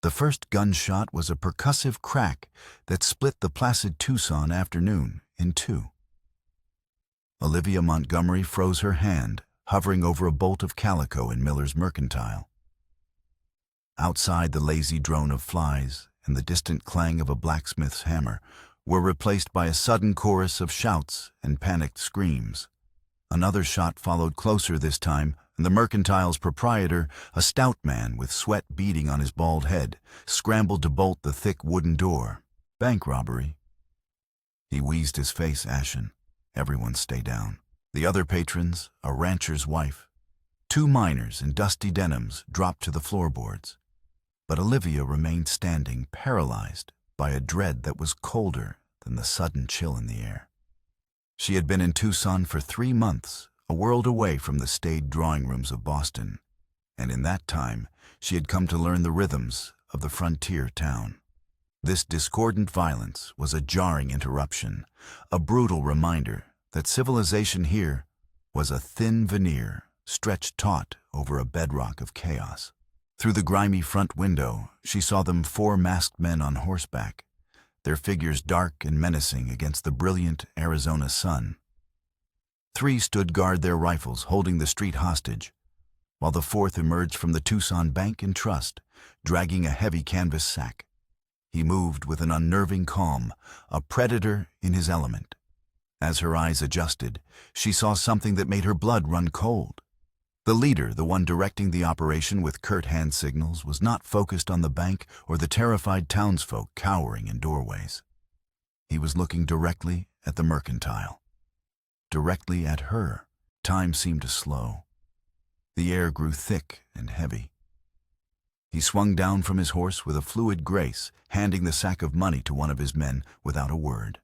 The first gunshot was a percussive crack that split the placid Tucson afternoon in two. Olivia Montgomery froze her hand, hovering over a bolt of calico in Miller's Mercantile. Outside, the lazy drone of flies and the distant clang of a blacksmith's hammer were replaced by a sudden chorus of shouts and panicked screams. Another shot followed closer this time, and the Mercantile's proprietor, a stout man with sweat beading on his bald head, scrambled to bolt the thick wooden door. Bank robbery. He wheezed, his face ashen. Everyone stay down. The other patrons, a rancher's wife, two miners in dusty denims, dropped to the floorboards. But Olivia remained standing, paralyzed by a dread that was colder than the sudden chill in the air. She had been in Tucson for 3 months, a world away from the staid drawing rooms of Boston, and in that time she had come to learn the rhythms of the frontier town. This discordant violence was a jarring interruption, a brutal reminder that civilization here was a thin veneer stretched taut over a bedrock of chaos. Through the grimy front window, she saw them 4 masked men on horseback, their figures dark and menacing against the brilliant Arizona sun. 3 stood guard their rifles, holding the street hostage, while the 4th emerged from the Tucson Bank and Trust, dragging a heavy canvas sack. He moved with an unnerving calm, a predator in his element. As her eyes adjusted, she saw something that made her blood run cold. The leader, the one directing the operation with curt hand signals, was not focused on the bank or the terrified townsfolk cowering in doorways. He was looking directly at the Mercantile. Directly at her. Time seemed to slow. The air grew thick and heavy. He swung down from his horse with a fluid grace, handing the sack of money to one of his men without a word.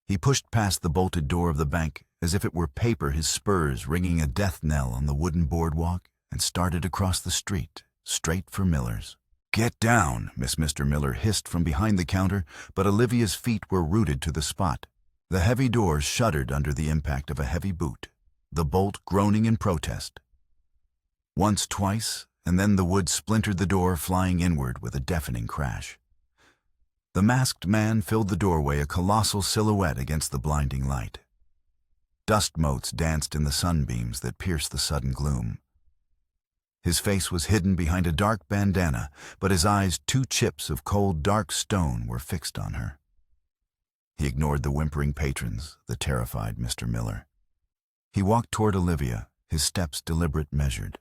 He pushed past the bolted door of the bank as if it were paper, his spurs ringing a death knell on the wooden boardwalk, and started across the street, straight for Miller's. "Get down," Mr. Miller hissed from behind the counter, but Olivia's feet were rooted to the spot. The heavy door shuddered under the impact of a heavy boot, the bolt groaning in protest. Once, twice, and then the wood splintered, the door flying inward with a deafening crash. The masked man filled the doorway, a colossal silhouette against the blinding light. Dust motes danced in the sunbeams that pierced the sudden gloom. His face was hidden behind a dark bandana, but his eyes, 2 chips of cold, dark stone, were fixed on her. He ignored the whimpering patrons, the terrified Mr. Miller. He walked toward Olivia, his steps deliberate, measured.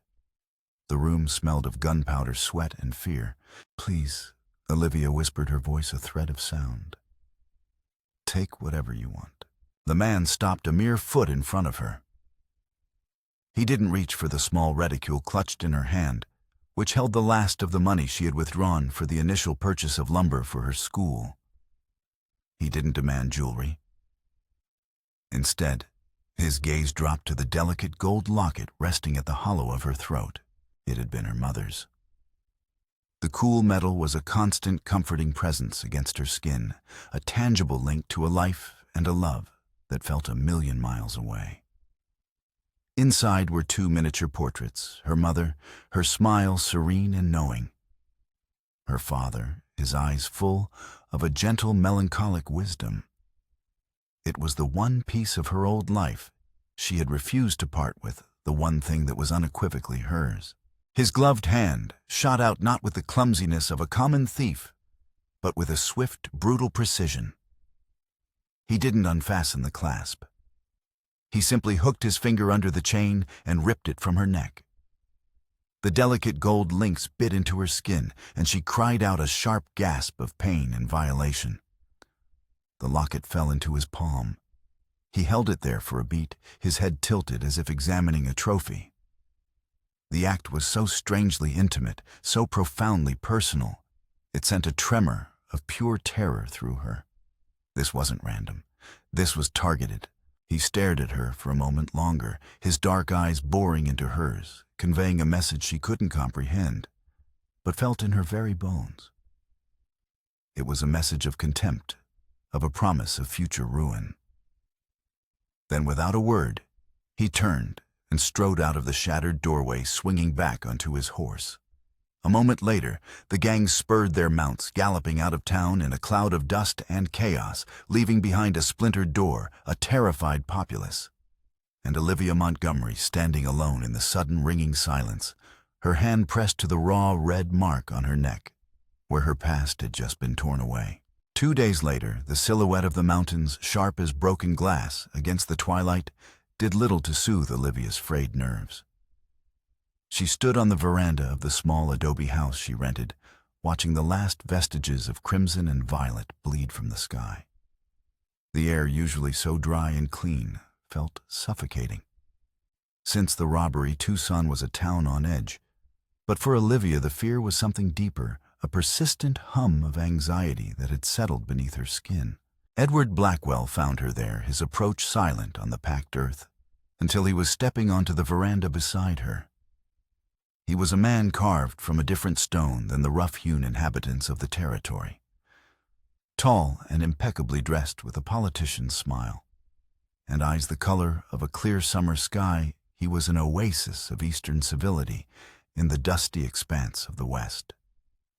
The room smelled of gunpowder, sweat, and fear. "Please," Olivia whispered, her voice a thread of sound. "Take whatever you want." The man stopped a mere foot in front of her. He didn't reach for the small reticule clutched in her hand, which held the last of the money she had withdrawn for the initial purchase of lumber for her school. He didn't demand jewelry. Instead, his gaze dropped to the delicate gold locket resting at the hollow of her throat. It had been her mother's. The cool metal was a constant, comforting presence against her skin, a tangible link to a life and a love that felt 1,000,000 miles away. Inside were 2 miniature portraits, her mother, her smile serene and knowing. Her father, his eyes full of a gentle, melancholic wisdom. It was the one piece of her old life she had refused to part with, the one thing that was unequivocally hers. His gloved hand shot out not with the clumsiness of a common thief, but with a swift, brutal precision. He didn't unfasten the clasp. He simply hooked his finger under the chain and ripped it from her neck. The delicate gold links bit into her skin, and she cried out a sharp gasp of pain and violation. The locket fell into his palm. He held it there for a beat, his head tilted as if examining a trophy. The act was so strangely intimate, so profoundly personal, it sent a tremor of pure terror through her. This wasn't random. This was targeted. He stared at her for a moment longer, his dark eyes boring into hers, conveying a message she couldn't comprehend, but felt in her very bones. It was a message of contempt, of a promise of future ruin. Then, without a word, he turned and strode out of the shattered doorway, swinging back onto his horse. A moment later, the gang spurred their mounts, galloping out of town in a cloud of dust and chaos, leaving behind a splintered door, a terrified populace. And Olivia Montgomery standing alone in the sudden ringing silence, her hand pressed to the raw red mark on her neck, where her past had just been torn away. 2 days later, the silhouette of the mountains, sharp as broken glass against the twilight, did little to soothe Olivia's frayed nerves. She stood on the veranda of the small adobe house she rented, watching the last vestiges of crimson and violet bleed from the sky. The air, usually so dry and clean, felt suffocating. Since the robbery, Tucson was a town on edge. But for Olivia, the fear was something deeper, a persistent hum of anxiety that had settled beneath her skin. Edward Blackwell found her there, his approach silent on the packed earth, until he was stepping onto the veranda beside her. He was a man carved from a different stone than the rough-hewn inhabitants of the territory. Tall and impeccably dressed with a politician's smile, and eyes the color of a clear summer sky, he was an oasis of Eastern civility in the dusty expanse of the West.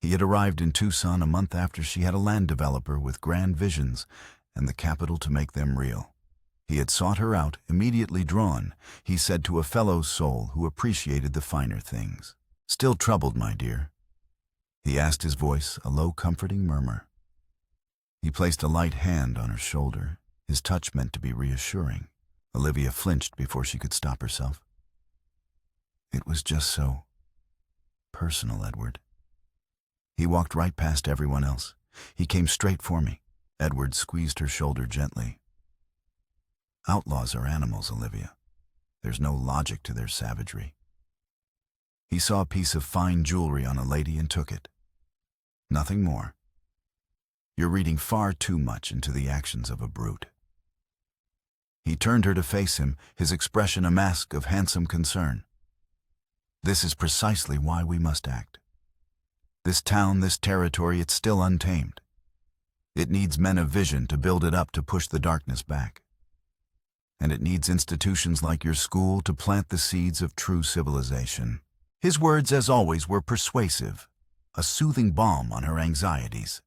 He had arrived in Tucson a month after she had a land developer with grand visions and the capital to make them real. He had sought her out, immediately drawn, he said to a fellow soul who appreciated the finer things. "Still troubled, my dear?" He asked, his voice a low, comforting murmur. He placed a light hand on her shoulder, his touch meant to be reassuring. Olivia flinched before she could stop herself. "It was just so personal, Edward." He walked right past everyone else. He came straight for me. Edward squeezed her shoulder gently. "Outlaws are animals, Olivia. There's no logic to their savagery." He saw a piece of fine jewelry on a lady and took it. "Nothing more. You're reading far too much into the actions of a brute." He turned her to face him, his expression a mask of handsome concern. "This is precisely why we must act. This town, this territory, it's still untamed. It needs men of vision to build it up, to push the darkness back. And it needs institutions like your school to plant the seeds of true civilization." His words, as always, were persuasive, a soothing balm on her anxieties.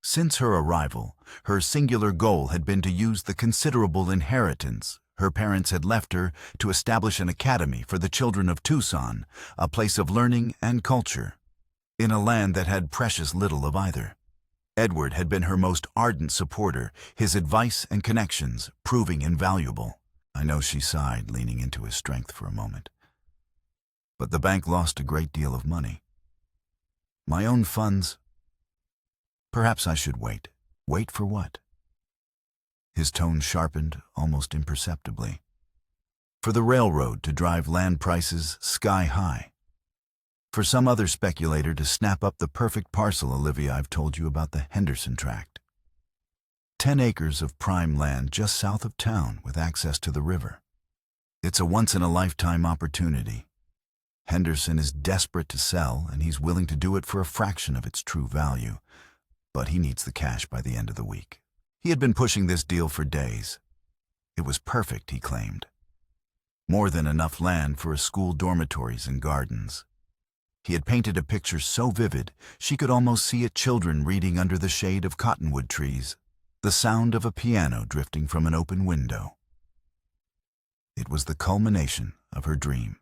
Since her arrival, her singular goal had been to use the considerable inheritance her parents had left her to establish an academy for the children of Tucson, a place of learning and culture, in a land that had precious little of either. Edward had been her most ardent supporter, his advice and connections proving invaluable. "I know," she sighed, leaning into his strength for a moment. "But the bank lost a great deal of money. My own funds. Perhaps I should wait." "Wait for what?" His tone sharpened almost imperceptibly. "For the railroad to drive land prices sky high. For some other speculator to snap up the perfect parcel, Olivia. I've told you about the Henderson tract. 10 acres of prime land just south of town with access to the river. It's a once-in-a-lifetime opportunity. Henderson is desperate to sell, and he's willing to do it for a fraction of its true value. But he needs the cash by the end of the week." He had been pushing this deal for days. It was perfect, he claimed. More than enough land for a school, dormitories, and gardens. He had painted a picture so vivid she could almost see it, children reading under the shade of cottonwood trees, the sound of a piano drifting from an open window. It was the culmination of her dream.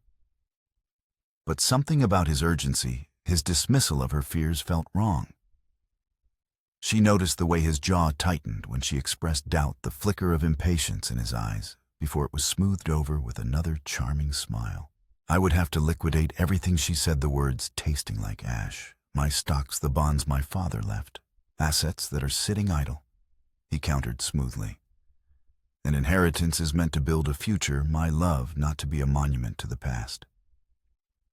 But something about his urgency, his dismissal of her fears, felt wrong. She noticed the way his jaw tightened when she expressed doubt, the flicker of impatience in his eyes, before it was smoothed over with another charming smile. "I would have to liquidate everything," she said, the words tasting like ash. "My stocks, the bonds my father left. Assets that are sitting idle," he countered smoothly. "An inheritance is meant to build a future, my love, not to be a monument to the past.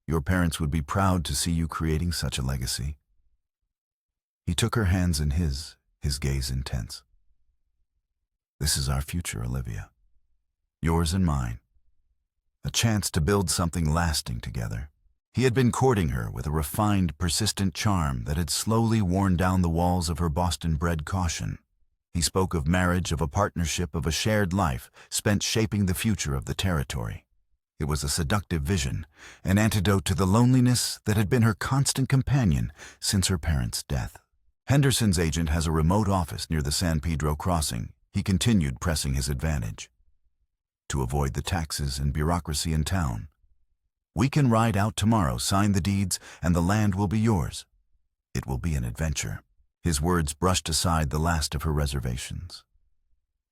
Your parents would be proud to see you creating such a legacy." He took her hands in his gaze intense. "This is our future, Olivia. Yours and mine. A chance to build something lasting together." He had been courting her with a refined, persistent charm that had slowly worn down the walls of her Boston-bred caution. He spoke of marriage, of a partnership, of a shared life spent shaping the future of the territory. It was a seductive vision, an antidote to the loneliness that had been her constant companion since her parents' death. Henderson's agent has a remote office near the San Pedro crossing. He continued pressing his advantage. To avoid the taxes and bureaucracy in town. We can ride out tomorrow, sign the deeds, and the land will be yours. It will be an adventure. His words brushed aside the last of her reservations.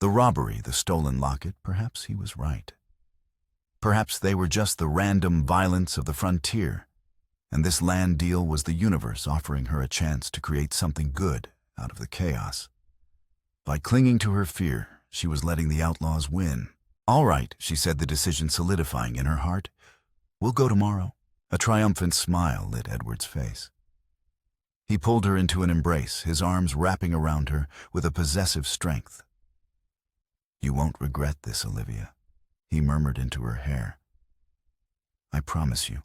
The robbery, the stolen locket, perhaps he was right. Perhaps they were just the random violence of the frontier, and this land deal was the universe offering her a chance to create something good out of the chaos. By clinging to her fear, she was letting the outlaws win. "All right," she said, the decision solidifying in her heart. "We'll go tomorrow." A triumphant smile lit Edward's face. He pulled her into an embrace, his arms wrapping around her with a possessive strength. "You won't regret this, Olivia," he murmured into her hair. "I promise you.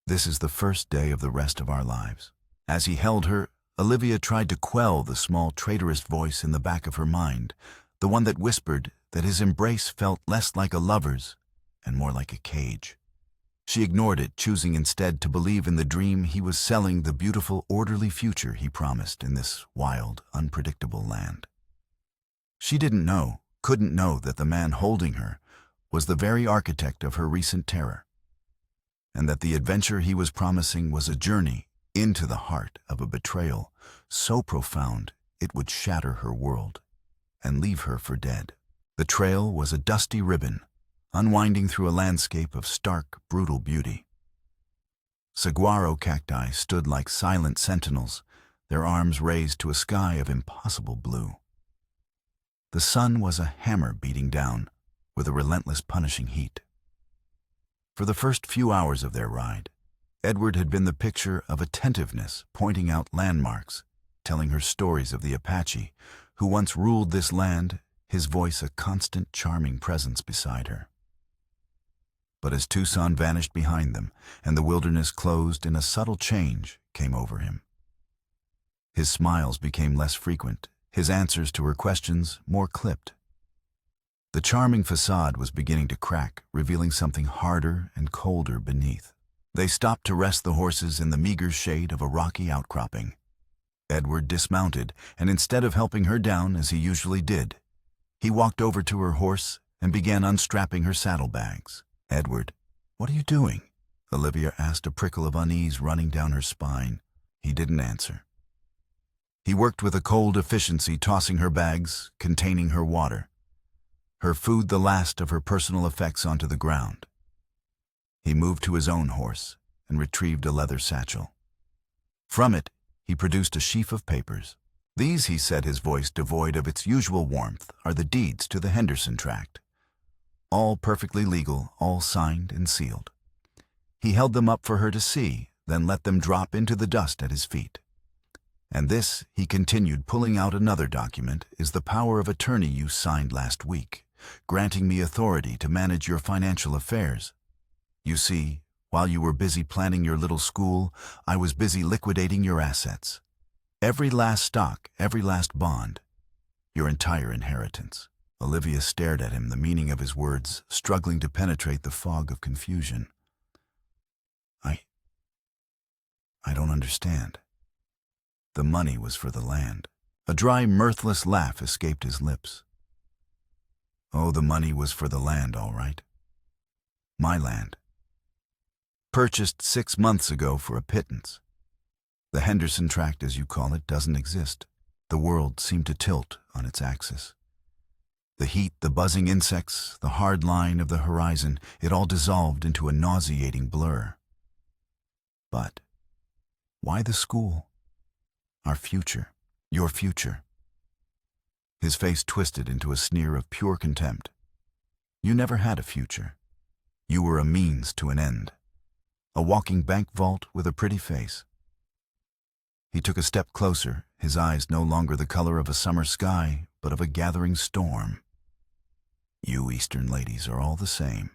This is the first day of the rest of our lives." As he held her, Olivia tried to quell the small traitorous voice in the back of her mind, the one that whispered that his embrace felt less like a lover's and more like a cage. She ignored it, choosing instead to believe in the dream he was selling, the beautiful, orderly future he promised in this wild, unpredictable land. She couldn't know that the man holding her was the very architect of her recent terror, and that the adventure he was promising was a journey into the heart of a betrayal so profound it would shatter her world and leave her for dead. The trail was a dusty ribbon, unwinding through a landscape of stark, brutal beauty. Saguaro cacti stood like silent sentinels, their arms raised to a sky of impossible blue. The sun was a hammer beating down with a relentless, punishing heat. For the first few hours of their ride, Edward had been the picture of attentiveness, pointing out landmarks, telling her stories of the Apache, who once ruled this land, his voice a constant, charming presence beside her. But as Tucson vanished behind them and the wilderness closed in, a subtle change came over him. His smiles became less frequent, his answers to her questions more clipped. The charming facade was beginning to crack, revealing something harder and colder beneath. They stopped to rest the horses in the meager shade of a rocky outcropping. Edward dismounted, and instead of helping her down as he usually did, he walked over to her horse and began unstrapping her saddlebags. "Edward, what are you doing?" Olivia asked, a prickle of unease running down her spine. He didn't answer. He worked with a cold efficiency, tossing her bags, containing her water, her food, the last of her personal effects, onto the ground. He moved to his own horse and retrieved a leather satchel. From it, he produced a sheaf of papers. "These," he said, his voice devoid of its usual warmth, "are the deeds to the Henderson tract. All perfectly legal, all signed and sealed." He held them up for her to see, then let them drop into the dust at his feet. "And this," he continued, pulling out another document, "is the power of attorney you signed last week, granting me authority to manage your financial affairs. You see, while you were busy planning your little school, I was busy liquidating your assets. Every last stock, every last bond, your entire inheritance." Olivia stared at him, the meaning of his words struggling to penetrate the fog of confusion. I don't understand." The money was for the land. A dry, mirthless laugh escaped his lips. "Oh, the money was for the land, all right. My land. Purchased 6 months ago for a pittance. The Henderson tract, as you call it, doesn't exist." The world seemed to tilt on its axis. The heat, the buzzing insects, the hard line of the horizon, it all dissolved into a nauseating blur. But why the school? Our future, your future. His face twisted into a sneer of pure contempt. "You never had a future. You were a means to an end. A walking bank vault with a pretty face." He took a step closer, his eyes no longer the color of a summer sky, but of a gathering storm. "You Eastern ladies are all the same.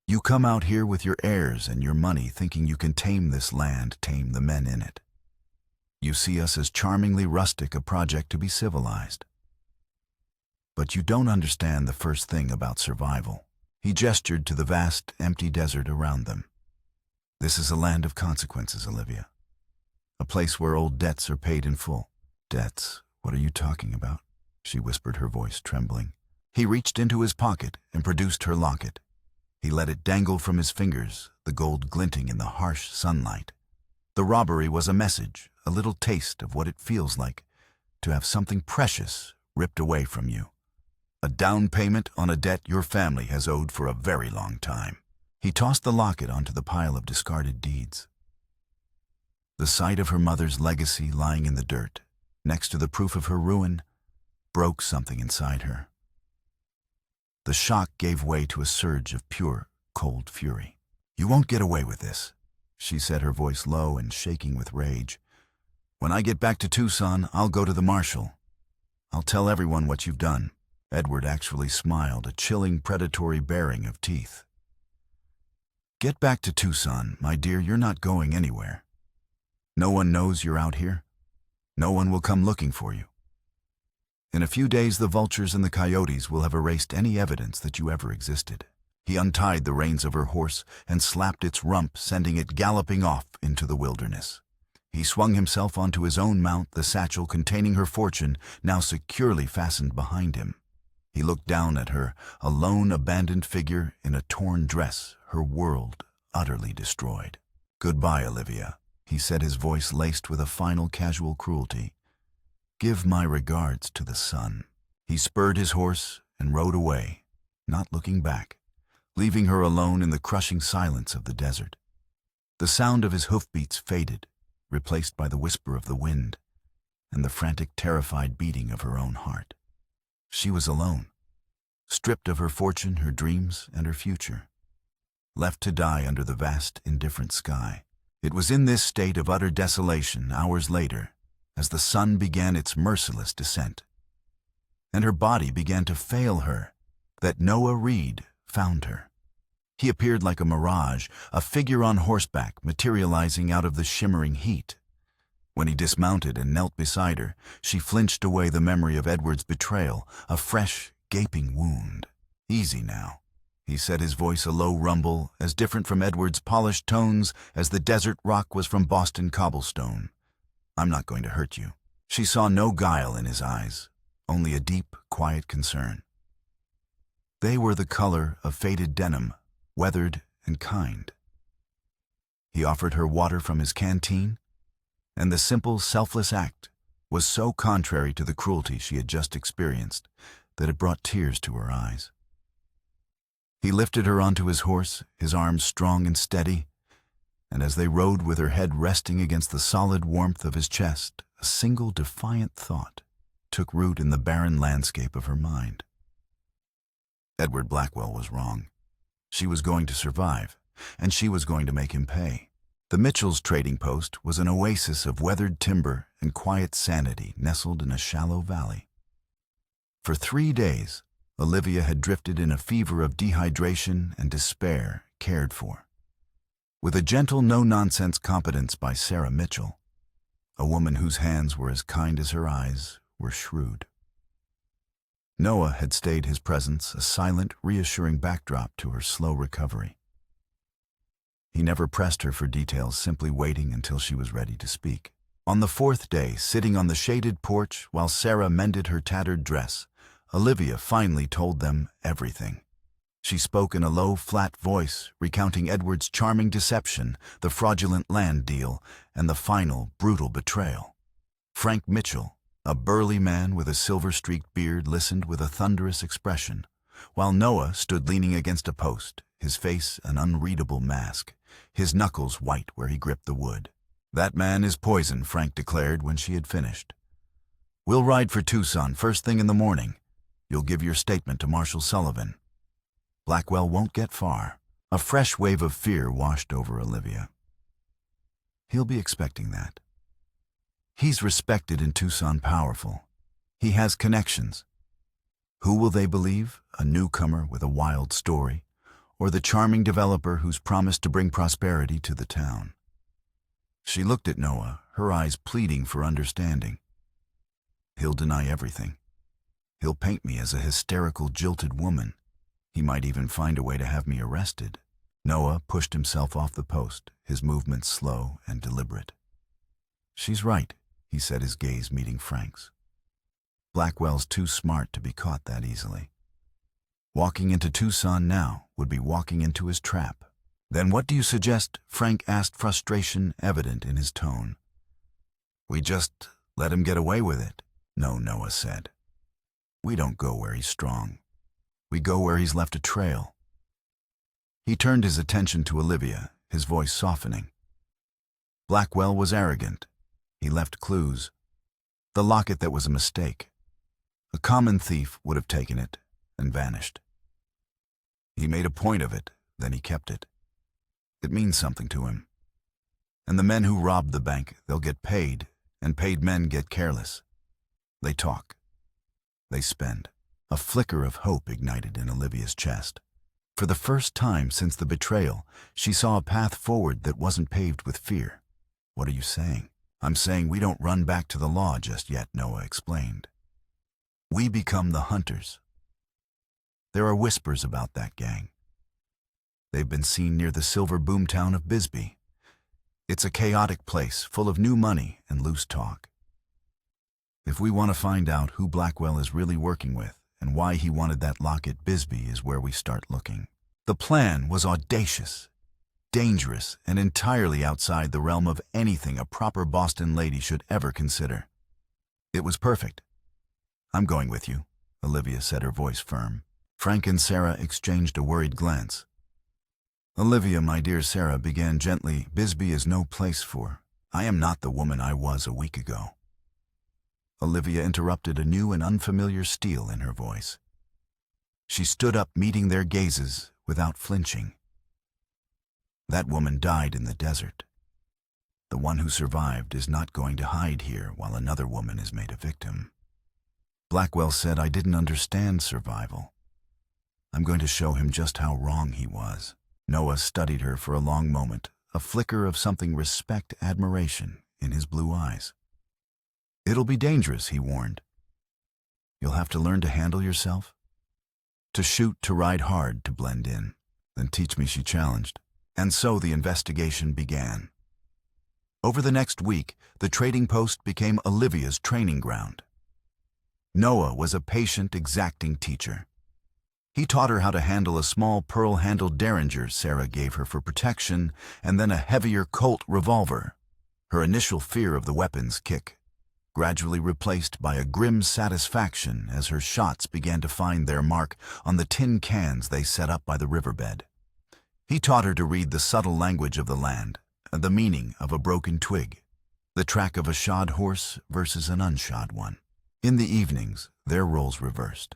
You come out here with your heirs and your money, thinking you can tame this land, tame the men in it. You see us as charmingly rustic, a project to be civilized. But you don't understand the first thing about survival." He gestured to the vast, empty desert around them. This is a land of consequences, Olivia. A place where old debts are paid in full. Debts? What are you talking about? She whispered, her voice trembling. He reached into his pocket and produced her locket. He let it dangle from his fingers, the gold glinting in the harsh sunlight. The robbery was a message, a little taste of what it feels like to have something precious ripped away from you. A down payment on a debt your family has owed for a very long time. He tossed the locket onto the pile of discarded deeds. The sight of her mother's legacy lying in the dirt, next to the proof of her ruin, broke something inside her. The shock gave way to a surge of pure, cold fury. "You won't get away with this," she said, her voice low and shaking with rage. "When I get back to Tucson, I'll go to the marshal. I'll tell everyone what you've done." Edward actually smiled, a chilling, predatory baring of teeth. "Get back to Tucson, my dear, you're not going anywhere. No one knows you're out here. No one will come looking for you. In a few days, the vultures and the coyotes will have erased any evidence that you ever existed." He untied the reins of her horse and slapped its rump, sending it galloping off into the wilderness. He swung himself onto his own mount, the satchel containing her fortune now securely fastened behind him. He looked down at her, a lone, abandoned figure in a torn dress, her world utterly destroyed. "Goodbye, Olivia," he said, his voice laced with a final casual cruelty. "Give my regards to the sun." He spurred his horse and rode away, not looking back, leaving her alone in the crushing silence of the desert. The sound of his hoofbeats faded, replaced by the whisper of the wind and the frantic, terrified beating of her own heart. She was alone, stripped of her fortune, her dreams, and her future, left to die under the vast, indifferent sky. It was in this state of utter desolation, hours later, as the sun began its merciless descent, and her body began to fail her, that Noah Reed found her. He appeared like a mirage, a figure on horseback materializing out of the shimmering heat. When he dismounted and knelt beside her, she flinched away the memory of Edward's betrayal, a fresh, gaping wound. "Easy now," he said, his voice a low rumble, as different from Edward's polished tones as the desert rock was from Boston cobblestone. "I'm not going to hurt you." She saw no guile in his eyes, only a deep, quiet concern. They were the color of faded denim, weathered and kind. He offered her water from his canteen, and the simple, selfless act was so contrary to the cruelty she had just experienced that it brought tears to her eyes. He lifted her onto his horse, his arms strong and steady, and as they rode with her head resting against the solid warmth of his chest, a single defiant thought took root in the barren landscape of her mind. Edward Blackwell was wrong. She was going to survive, and she was going to make him pay. The Mitchells' trading post was an oasis of weathered timber and quiet sanity nestled in a shallow valley. For 3 days, Olivia had drifted in a fever of dehydration and despair, cared for, with a gentle, no-nonsense competence by Sarah Mitchell, a woman whose hands were as kind as her eyes were shrewd. Noah had stayed his presence, a silent, reassuring backdrop to her slow recovery. He never pressed her for details, simply waiting until she was ready to speak. On the 4th day, sitting on the shaded porch while Sarah mended her tattered dress, Olivia finally told them everything. She spoke in a low, flat voice, recounting Edward's charming deception, the fraudulent land deal, and the final, brutal betrayal. Frank Mitchell, a burly man with a silver-streaked beard, listened with a thunderous expression, while Noah stood leaning against a post, his face an unreadable mask, his knuckles white where he gripped the wood. "That man is poison," Frank declared when she had finished. "We'll ride for Tucson first thing in the morning. You'll give your statement to Marshal Sullivan. Blackwell won't get far." A fresh wave of fear washed over Olivia. He'll be expecting that. He's respected in Tucson, powerful. He has connections. Who will they believe? A newcomer with a wild story, or the charming developer who's promised to bring prosperity to the town? She looked at Noah, her eyes pleading for understanding. He'll deny everything. He'll paint me as a hysterical, jilted woman. He might even find a way to have me arrested. Noah pushed himself off the post, his movements slow and deliberate. She's right, he said, his gaze meeting Frank's. Blackwell's too smart to be caught that easily. Walking into Tucson now would be walking into his trap. Then what do you suggest? Frank asked, frustration evident in his tone. We just let him get away with it. No, Noah said. We don't go where he's strong. We go where he's left a trail. He turned his attention to Olivia, his voice softening. Blackwell was arrogant. He left clues. The locket that was a mistake. A common thief would have taken it and vanished. He made a point of it, then he kept it. It means something to him. And the men who robbed the bank, they'll get paid, and paid men get careless. They talk. They spend. A flicker of hope ignited in Olivia's chest. For the first time since the betrayal, she saw a path forward that wasn't paved with fear. What are you saying? I'm saying we don't run back to the law just yet, Noah explained. We become the hunters. There are whispers about that gang. They've been seen near the silver boomtown of Bisbee. It's a chaotic place, full of new money and loose talk. If we want to find out who Blackwell is really working with and why he wanted that locket, Bisbee is where we start looking. The plan was audacious, dangerous, and entirely outside the realm of anything a proper Boston lady should ever consider. It was perfect. I'm going with you, Olivia said, her voice firm. Frank and Sarah exchanged a worried glance. Olivia, my dear, Sarah began gently, Bisbee is no place for. I am not the woman I was a week ago. Olivia interrupted, a new and unfamiliar steel in her voice. She stood up, meeting their gazes without flinching. That woman died in the desert. The one who survived is not going to hide here while another woman is made a victim. Blackwell said, I didn't understand survival. I'm going to show him just how wrong he was. Noah studied her for a long moment, a flicker of something respect, admiration in his blue eyes. It'll be dangerous, he warned. You'll have to learn to handle yourself. To shoot, to ride hard, to blend in. Then teach me, she challenged. And so the investigation began. Over the next week, the trading post became Olivia's training ground. Noah was a patient, exacting teacher. He taught her how to handle a small pearl-handled derringer Sarah gave her for protection, and then a heavier Colt revolver, her initial fear of the weapon's kick, gradually replaced by a grim satisfaction as her shots began to find their mark on the tin cans they set up by the riverbed. He taught her to read the subtle language of the land, the meaning of a broken twig, the track of a shod horse versus an unshod one. In the evenings, their roles reversed.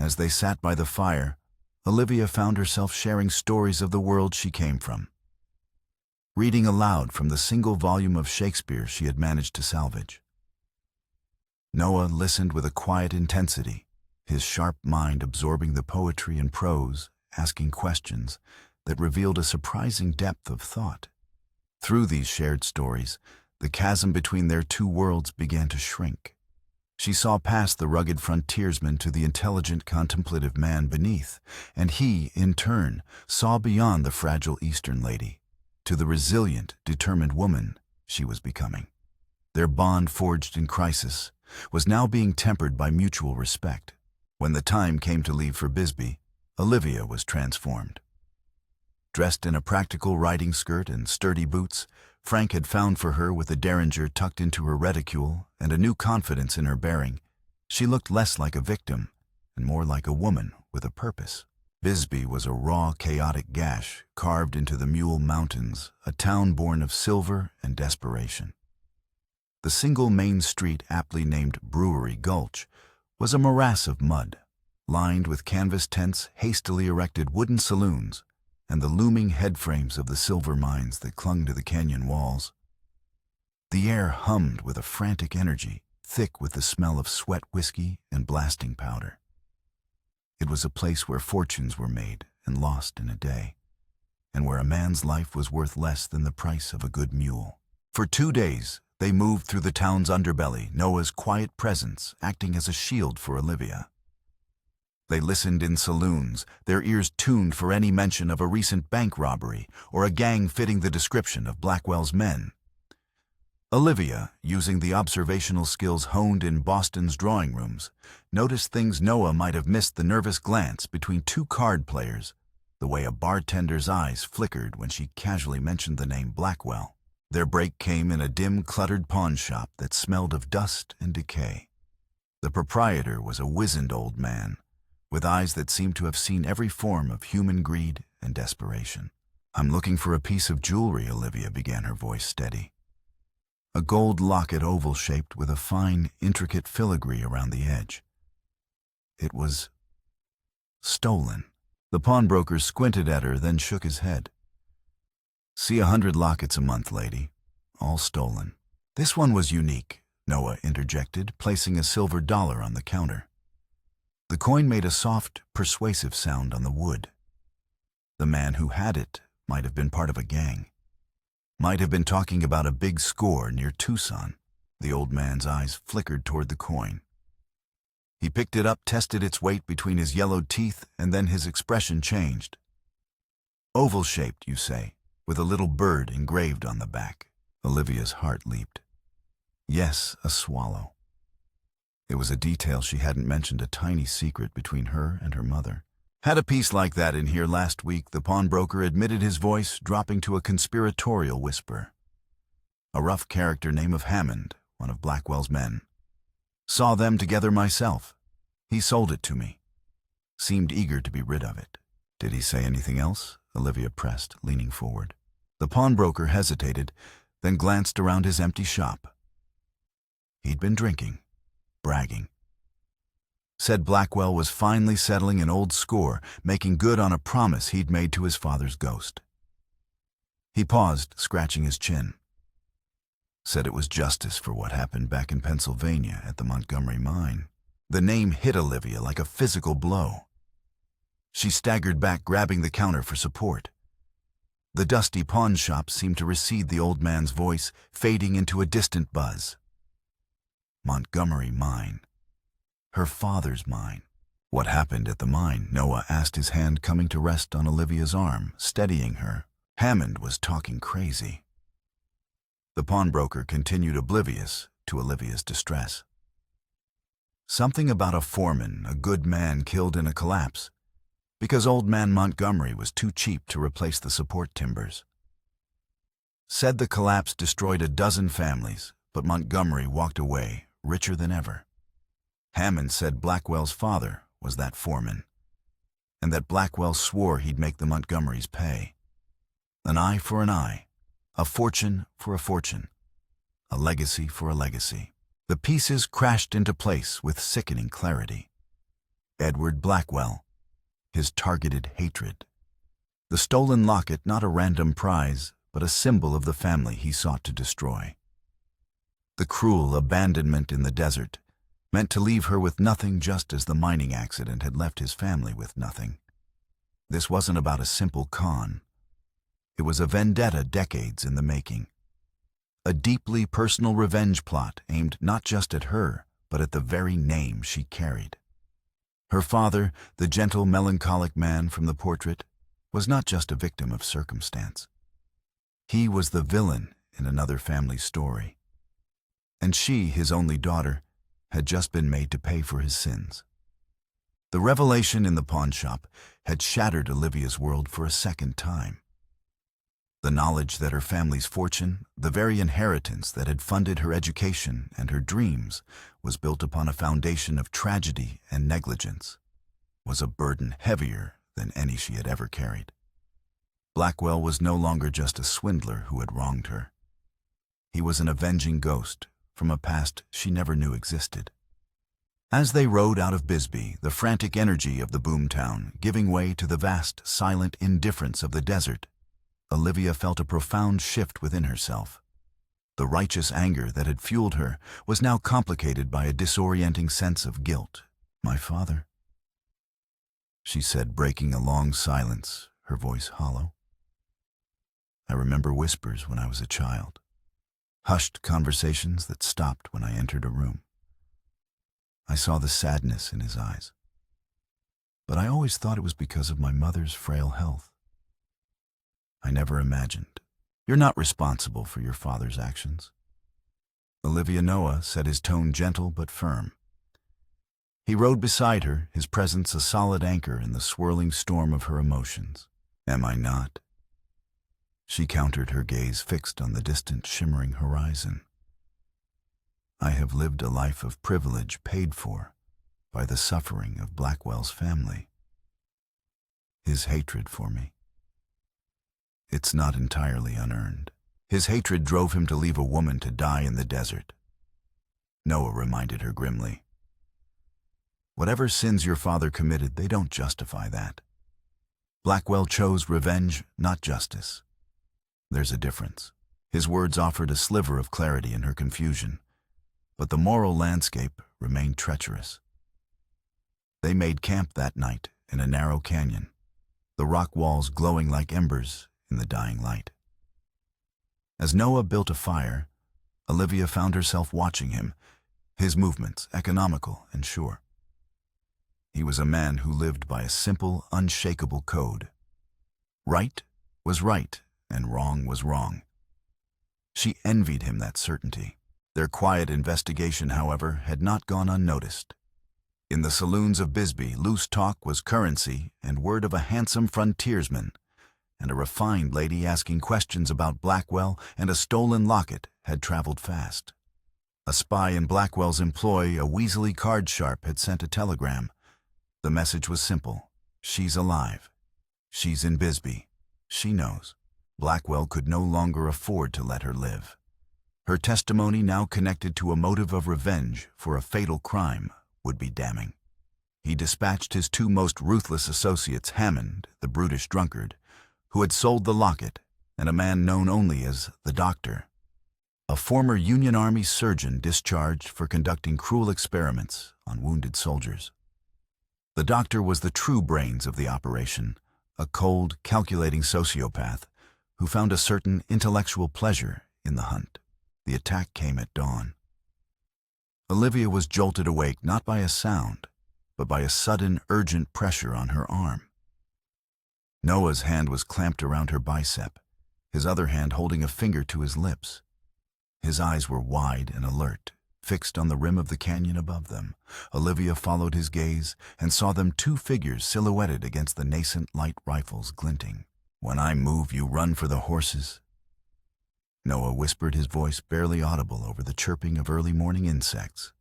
As they sat by the fire, Olivia found herself sharing stories of the world she came from, reading aloud from the single volume of Shakespeare she had managed to salvage. Noah listened with a quiet intensity, his sharp mind absorbing the poetry and prose, asking questions that revealed a surprising depth of thought. Through these shared stories, the chasm between their two worlds began to shrink. She saw past the rugged frontiersman to the intelligent, contemplative man beneath, and he, in turn, saw beyond the fragile Eastern lady to the resilient, determined woman she was becoming. Their bond, forged in crisis, was now being tempered by mutual respect. When the time came to leave for Bisbee, Olivia was transformed. Dressed in a practical riding skirt and sturdy boots, Frank had found for her with a derringer tucked into her reticule and a new confidence in her bearing, she looked less like a victim and more like a woman with a purpose. Bisbee was a raw, chaotic gash carved into the Mule Mountains, a town born of silver and desperation. The single main street, aptly named Brewery Gulch, was a morass of mud, lined with canvas tents, hastily erected wooden saloons, and the looming headframes of the silver mines that clung to the canyon walls. The air hummed with a frantic energy, thick with the smell of sweat whiskey and blasting powder. It was a place where fortunes were made and lost in a day, and where a man's life was worth less than the price of a good mule. For 2 days, they moved through the town's underbelly, Noah's quiet presence acting as a shield for Olivia. They listened in saloons, their ears tuned for any mention of a recent bank robbery or a gang fitting the description of Blackwell's men. Olivia, using the observational skills honed in Boston's drawing rooms, noticed things Noah might have missed: the nervous glance between two card players, the way a bartender's eyes flickered when she casually mentioned the name Blackwell. Their break came in a dim, cluttered pawn shop that smelled of dust and decay. The proprietor was a wizened old man, with eyes that seemed to have seen every form of human greed and desperation. "I'm looking for a piece of jewelry," Olivia began, her voice steady. A gold locket, oval-shaped with a fine, intricate filigree around the edge. It was stolen. The pawnbroker squinted at her, then shook his head. "See 100 lockets a month, lady. All stolen." "This one was unique," Noah interjected, placing a silver dollar on the counter. The coin made a soft, persuasive sound on the wood. The man who had it might have been part of a gang. Might have been talking about a big score near Tucson. The old man's eyes flickered toward the coin. He picked it up, tested its weight between his yellowed teeth, and then his expression changed. "Oval-shaped, you say, with a little bird engraved on the back." Olivia's heart leaped. Yes, a swallow. It was a detail she hadn't mentioned, a tiny secret between her and her mother. "Had a piece like that in here last week," the pawnbroker admitted, his voice dropping to a conspiratorial whisper. "A rough character name of Hammond, one of Blackwell's men. Saw them together myself. He sold it to me. Seemed eager to be rid of it." "Did he say anything else?" Olivia pressed, leaning forward. The pawnbroker hesitated, then glanced around his empty shop. He'd been drinking, bragging. Said Blackwell was finally settling an old score, making good on a promise he'd made to his father's ghost. He paused, scratching his chin. Said it was justice for what happened back in Pennsylvania at the Montgomery mine. The name hit Olivia like a physical blow. She staggered back, grabbing the counter for support. The dusty pawn shop seemed to recede, the old man's voice fading into a distant buzz. Montgomery mine. Her father's mine. "What happened at the mine?" Noah asked, his hand coming to rest on Olivia's arm, steadying her. "Hammond was talking crazy." The pawnbroker continued, oblivious to Olivia's distress. "Something about a foreman, a good man, killed in a collapse, because old man Montgomery was too cheap to replace the support timbers. Said the collapse destroyed a dozen families, but Montgomery walked away, richer than ever. Hammond said Blackwell's father was that foreman, and that Blackwell swore he'd make the Montgomerys pay. An eye for an eye, a fortune for a fortune, a legacy for a legacy." The pieces crashed into place with sickening clarity. Edward Blackwell, his targeted hatred. The stolen locket, not a random prize, but a symbol of the family he sought to destroy. The cruel abandonment in the desert, meant to leave her with nothing, just as the mining accident had left his family with nothing. This wasn't about a simple con. It was a vendetta decades in the making. A deeply personal revenge plot aimed not just at her, but at the very name she carried. Her father, the gentle, melancholic man from the portrait, was not just a victim of circumstance. He was the villain in another family's story. And she, his only daughter, had just been made to pay for his sins. The revelation in the pawnshop had shattered Olivia's world for a second time. The knowledge that her family's fortune, the very inheritance that had funded her education and her dreams, was built upon a foundation of tragedy and negligence, was a burden heavier than any she had ever carried. Blackwell was no longer just a swindler who had wronged her. He was an avenging ghost from a past she never knew existed. As they rode out of Bisbee, the frantic energy of the boomtown giving way to the vast, silent indifference of the desert, Olivia felt a profound shift within herself. The righteous anger that had fueled her was now complicated by a disorienting sense of guilt. "My father," she said, breaking a long silence, her voice hollow. "I remember whispers when I was a child. Hushed conversations that stopped when I entered a room. I saw the sadness in his eyes. but I always thought it was because of my mother's frail health. I never imagined. You're not responsible for your father's actions. Olivia Noah said, his tone gentle but firm. He rode beside her, his presence a solid anchor in the swirling storm of her emotions. Am I not? She countered, her gaze fixed on the distant, shimmering horizon. I have lived a life of privilege paid for by the suffering of Blackwell's family. His hatred for me. It's not entirely unearned. His hatred drove him to leave a woman to die in the desert. Noah reminded her grimly. Whatever sins your father committed, they don't justify that. Blackwell chose revenge, not justice. There's a difference. His words offered a sliver of clarity in her confusion, but the moral landscape remained treacherous. They made camp that night in a narrow canyon, the rock walls glowing like embers in the dying light. As Noah built a fire, Olivia found herself watching him, his movements economical and sure. He was a man who lived by a simple, unshakable code. Right was right, and wrong was wrong. She envied him that certainty. Their quiet investigation, however, had not gone unnoticed. In the saloons of Bisbee, loose talk was currency, and word of a handsome frontiersman and a refined lady asking questions about Blackwell and a stolen locket had traveled fast. A spy in Blackwell's employ, a weaselly card sharp, had sent a telegram. The message was simple. She's alive. She's in Bisbee. She knows. Blackwell could no longer afford to let her live. Her testimony, now connected to a motive of revenge for a fatal crime, would be damning. He dispatched his two most ruthless associates, Hammond, the brutish drunkard, who had sold the locket, and a man known only as the Doctor, a former Union Army surgeon discharged for conducting cruel experiments on wounded soldiers. The Doctor was the true brains of the operation, a cold, calculating sociopath who found a certain intellectual pleasure in the hunt. The attack came at dawn. Olivia was jolted awake not by a sound, but by a sudden, urgent pressure on her arm. Noah's hand was clamped around her bicep, his other hand holding a finger to his lips. His eyes were wide and alert, fixed on the rim of the canyon above them. Olivia followed his gaze and saw them, two figures silhouetted against the nascent light rifles glinting. When I move, you run for the horses. Noah whispered, his voice barely audible over the chirping of early morning insects.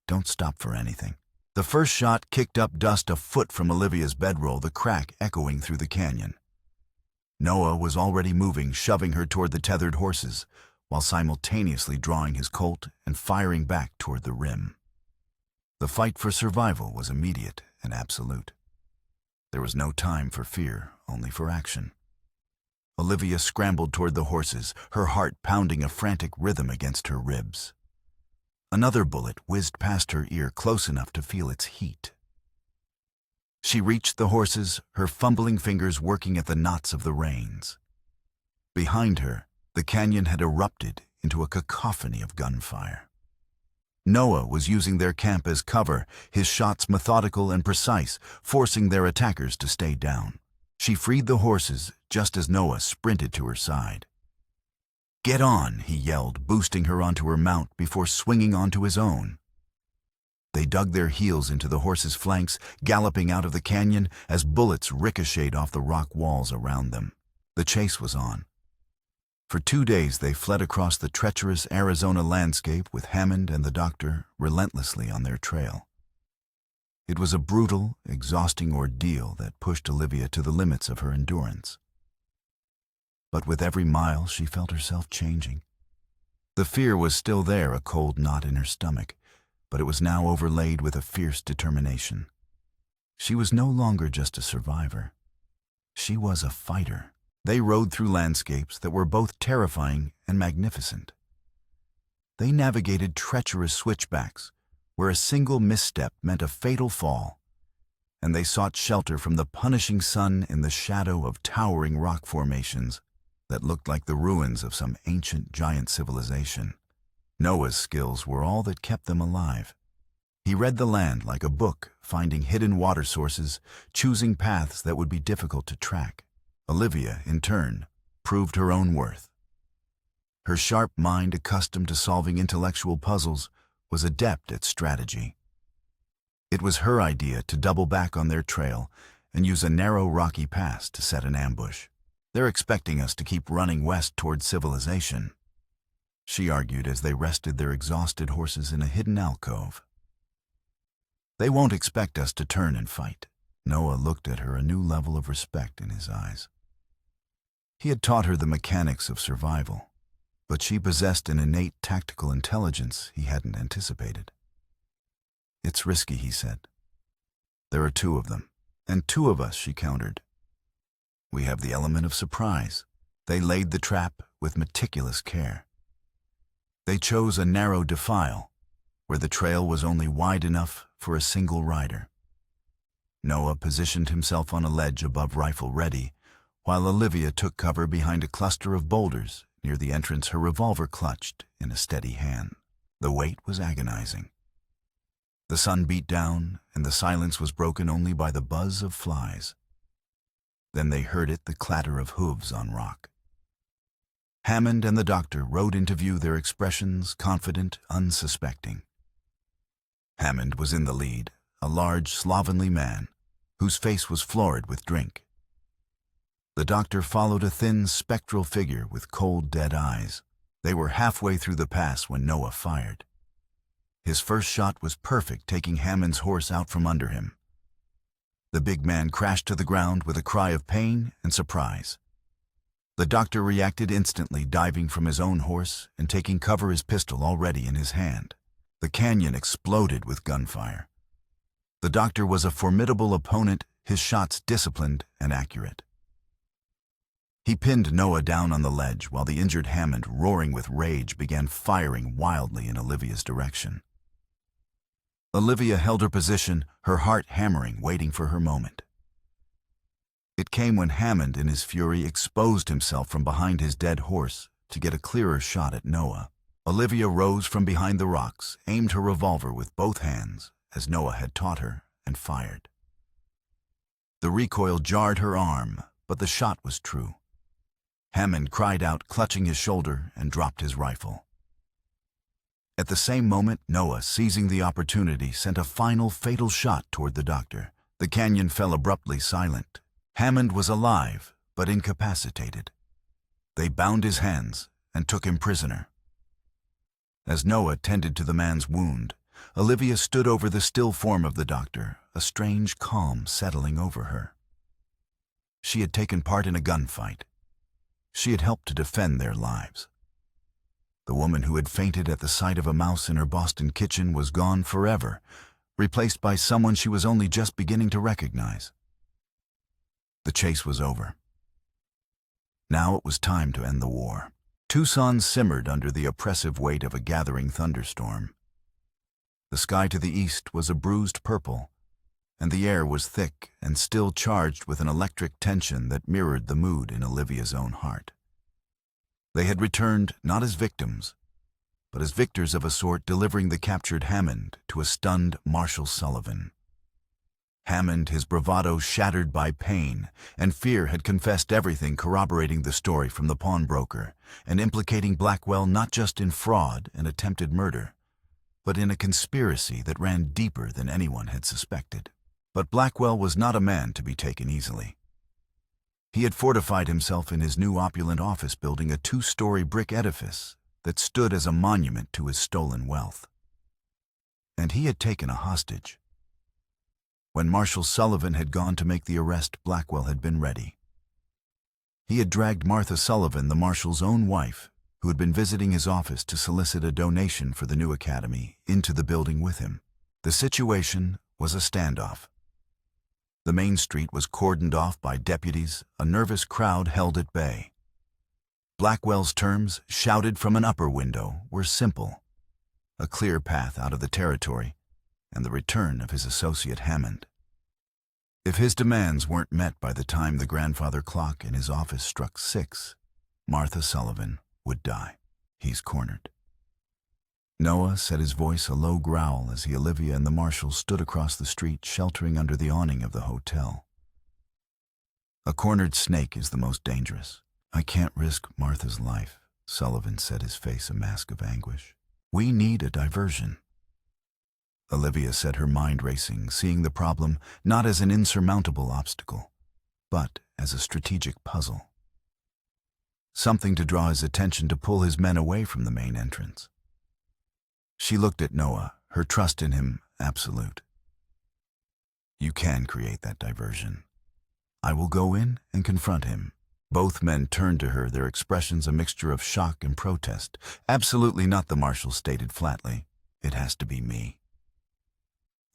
Don't stop for anything. The first shot kicked up dust a foot from Olivia's bedroll, the crack echoing through the canyon. Noah was already moving, shoving her toward the tethered horses, while simultaneously drawing his Colt and firing back toward the rim. The fight for survival was immediate and absolute. There was no time for fear, only for action. Olivia scrambled toward the horses, her heart pounding a frantic rhythm against her ribs. Another bullet whizzed past her ear, close enough to feel its heat. She reached the horses, her fumbling fingers working at the knots of the reins. Behind her, the canyon had erupted into a cacophony of gunfire. Noah was using their camp as cover, his shots methodical and precise, forcing their attackers to stay down. She freed the horses just as Noah sprinted to her side. Get on, he yelled, boosting her onto her mount before swinging onto his own. They dug their heels into the horses' flanks, galloping out of the canyon as bullets ricocheted off the rock walls around them. The chase was on. For 2 days they fled across the treacherous Arizona landscape with Hammond and the Doctor relentlessly on their trail. It was a brutal, exhausting ordeal that pushed Olivia to the limits of her endurance. But with every mile she felt herself changing. The fear was still there, a cold knot in her stomach, but it was now overlaid with a fierce determination. She was no longer just a survivor. She was a fighter. They rode through landscapes that were both terrifying and magnificent. They navigated treacherous switchbacks where a single misstep meant a fatal fall, and they sought shelter from the punishing sun in the shadow of towering rock formations that looked like the ruins of some ancient giant civilization. Noah's skills were all that kept them alive. He read the land like a book, finding hidden water sources, choosing paths that would be difficult to track. Olivia, in turn, proved her own worth. Her sharp mind, accustomed to solving intellectual puzzles, was adept at strategy. It was her idea to double back on their trail and use a narrow, rocky pass to set an ambush. "They're expecting us to keep running west toward civilization," she argued as they rested their exhausted horses in a hidden alcove. "They won't expect us to turn and fight." Noah looked at her, a new level of respect in his eyes. He had taught her the mechanics of survival, but she possessed an innate tactical intelligence he hadn't anticipated. "It's risky," he said. "There are two of them, and two of us," she countered. "We have the element of surprise." They laid the trap with meticulous care. They chose a narrow defile, where the trail was only wide enough for a single rider. Noah positioned himself on a ledge above rifle ready, while Olivia took cover behind a cluster of boulders near the entrance, her revolver clutched in a steady hand. The wait was agonizing. The sun beat down, and the silence was broken only by the buzz of flies. Then they heard it, the clatter of hooves on rock. Hammond and the doctor rode into view, their expressions confident, unsuspecting. Hammond was in the lead, a large, slovenly man, whose face was florid with drink. The doctor followed, a thin, spectral figure with cold, dead eyes. They were halfway through the pass when Noah fired. His first shot was perfect, taking Hammond's horse out from under him. The big man crashed to the ground with a cry of pain and surprise. The doctor reacted instantly, diving from his own horse and taking cover, his pistol already in his hand. The canyon exploded with gunfire. The doctor was a formidable opponent, his shots disciplined and accurate. He pinned Noah down on the ledge while the injured Hammond, roaring with rage, began firing wildly in Olivia's direction. Olivia held her position, her heart hammering, waiting for her moment. It came when Hammond, in his fury, exposed himself from behind his dead horse to get a clearer shot at Noah. Olivia rose from behind the rocks, aimed her revolver with both hands, as Noah had taught her, and fired. The recoil jarred her arm, but the shot was true. Hammond cried out, clutching his shoulder, and dropped his rifle. At the same moment, Noah, seizing the opportunity, sent a final fatal shot toward the doctor. The canyon fell abruptly silent. Hammond was alive, but incapacitated. They bound his hands and took him prisoner. As Noah tended to the man's wound, Olivia stood over the still form of the doctor, a strange calm settling over her. She had taken part in a gunfight. She had helped to defend their lives. The woman who had fainted at the sight of a mouse in her Boston kitchen was gone forever, replaced by someone she was only just beginning to recognize. The chase was over. Now it was time to end the war. Tucson simmered under the oppressive weight of a gathering thunderstorm. The sky to the east was a bruised purple, and the air was thick and still charged with an electric tension that mirrored the mood in Olivia's own heart. They had returned not as victims, but as victors of a sort, delivering the captured Hammond to a stunned Marshal Sullivan. Hammond, his bravado shattered by pain and fear, had confessed everything, corroborating the story from the pawnbroker and implicating Blackwell not just in fraud and attempted murder, but in a conspiracy that ran deeper than anyone had suspected. But Blackwell was not a man to be taken easily. He had fortified himself in his new opulent office building, a 2-story brick edifice that stood as a monument to his stolen wealth. And he had taken a hostage. When Marshal Sullivan had gone to make the arrest, Blackwell had been ready. He had dragged Martha Sullivan, the marshal's own wife, who had been visiting his office to solicit a donation for the new academy, into the building with him. The situation was a standoff. The main street was cordoned off by deputies, a nervous crowd held at bay. Blackwell's terms, shouted from an upper window, were simple: a clear path out of the territory and the return of his associate Hammond. If his demands weren't met by the time the grandfather clock in his office struck 6, Martha Sullivan would die. He's cornered. Noah set his voice a low growl as Olivia and the marshal stood across the street, sheltering under the awning of the hotel. A cornered snake is the most dangerous. I can't risk Martha's life, Sullivan said, his face a mask of anguish. We need a diversion. Olivia said, her mind racing, seeing the problem not as an insurmountable obstacle, but as a strategic puzzle. Something to draw his attention, to pull his men away from the main entrance. She looked at Noah, her trust in him absolute. You can create that diversion. I will go in and confront him. Both men turned to her, their expressions a mixture of shock and protest. Absolutely not, the marshal stated flatly. It has to be me.